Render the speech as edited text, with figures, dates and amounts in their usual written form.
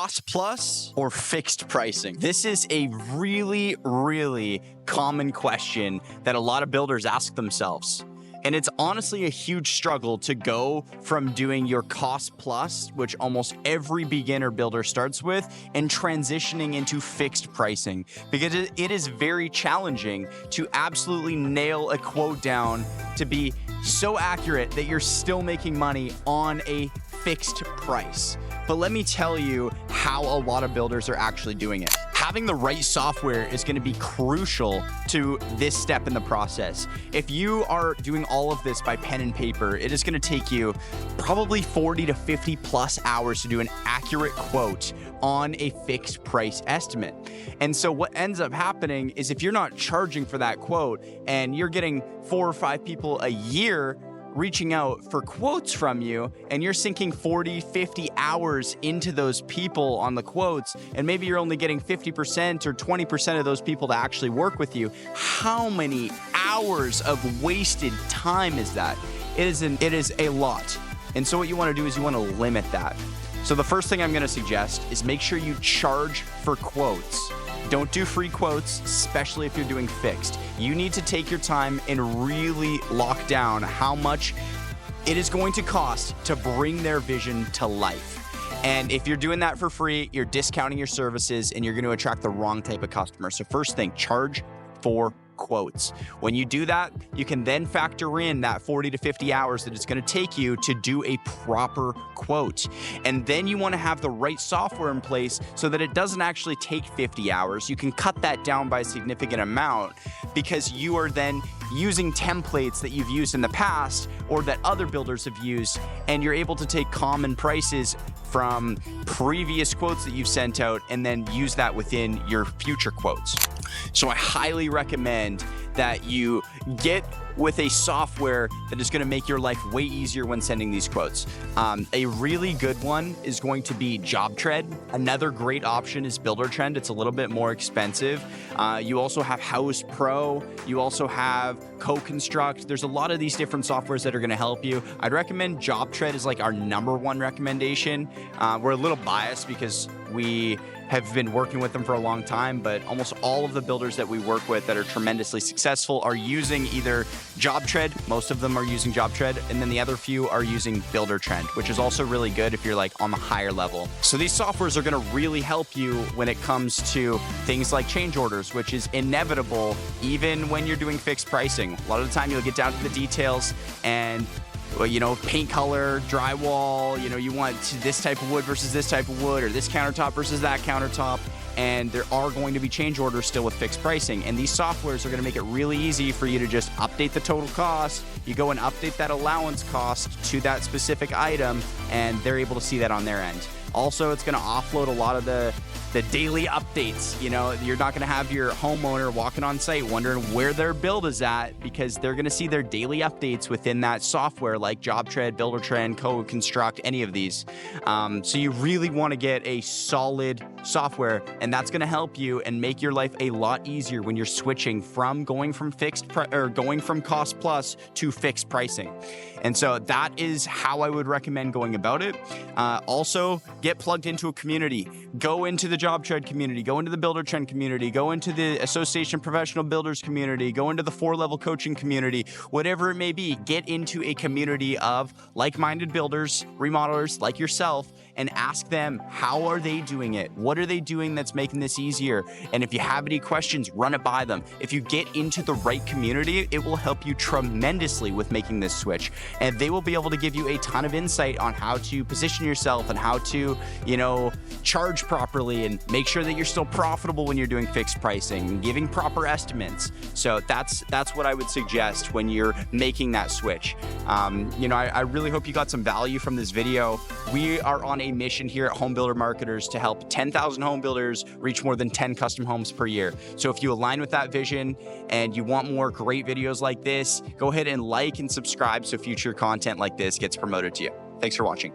cost plus or fixed pricing? This is a really, really common question that a lot of builders ask themselves. And it's honestly a huge struggle to go from doing your cost plus, which almost every beginner builder starts with, and transitioning into fixed pricing, because it is very challenging to absolutely nail a quote down to be so accurate that you're still making money on a fixed price. But let me tell you how a lot of builders are actually doing it. Having the right software is going to be crucial to this step in the process. If you are doing all of this by pen and paper, it is going to take you probably 40 to 50 plus hours to do an accurate quote on a fixed price estimate. And so what ends up happening is if you're not charging for that quote and you're getting 4 or 5 people a year reaching out for quotes from you, and you're sinking 40, 50 hours into those people on the quotes, and maybe you're only getting 50% or 20% of those people to actually work with you, how many hours of wasted time is that? It is a lot. And so what you want to do is you want to limit that. So the first thing I'm going to suggest is make sure you charge for quotes. Don't do free quotes, especially if you're doing fixed. You need to take your time and really lock down how much it is going to cost to bring their vision to life. And if you're doing that for free, you're discounting your services and you're going to attract the wrong type of customer. So first thing, charge for quotes. When you do that, you can then factor in that 40 to 50 hours that it's going to take you to do a proper quote. And then you want to have the right software in place so that it doesn't actually take 50 hours. You can cut that down by a significant amount because you are then using templates that you've used in the past or that other builders have used, and you're able to take common prices from previous quotes that you've sent out and then use that within your future quotes. So I highly recommend that you get with a software that is going to make your life way easier when sending these quotes. A really good one is going to be JobTread. Another great option is Buildertrend. It's a little bit more expensive. You also have House Pro. You also have Co-Construct. There's a lot of these different softwares that are going to help you. I'd recommend JobTread is like our #1 recommendation. We're a little biased because we have been working with them for a long time, but almost all of the builders that we work with that are tremendously successful are using either JobTread. Most of them are using JobTread, and then the other few are using Buildertrend, which is also really good if you're like on the higher level. So these softwares are going to really help you when it comes to things like change orders, which is inevitable even when you're doing fixed pricing. A lot of the time you'll get down to the details and paint color, drywall, you want this type of wood versus this type of wood, or this countertop versus that countertop. And there are going to be change orders still with fixed pricing. And these softwares are going to make it really easy for you to just update the total cost. You go and update that allowance cost to that specific item, and they're able to see that on their end. Also, it's going to offload a lot of the daily updates. You're not going to have your homeowner walking on site wondering where their build is at, because they're going to see their daily updates within that software like JobTread, Buildertrend, Co-Construct, any of these. So you really want to get a solid software, and that's going to help you and make your life a lot easier when you're switching from going from cost plus to fixed pricing. And so that is how I would recommend going about it. Also, get plugged into a community. Go into the JobTread community, go into the Buildertrend community, go into the Association of Professional Builders community, go into the 4-level coaching community, whatever it may be. Get into a community of like-minded builders, remodelers like yourself, and ask them, how are they doing it? What are they doing that's making this easier? And if you have any questions, run it by them. If you get into the right community, it will help you tremendously with making this switch. And they will be able to give you a ton of insight on how to position yourself and how to, charge properly and make sure that you're still profitable when you're doing fixed pricing and giving proper estimates. So that's what I would suggest when you're making that switch. I really hope you got some value from this video. We are on a mission here at Home Builder Marketers to help 10,000 home builders reach more than 10 custom homes per year. So if you align with that vision and you want more great videos like this, go ahead and like and subscribe so future content like this gets promoted to you. Thanks for watching.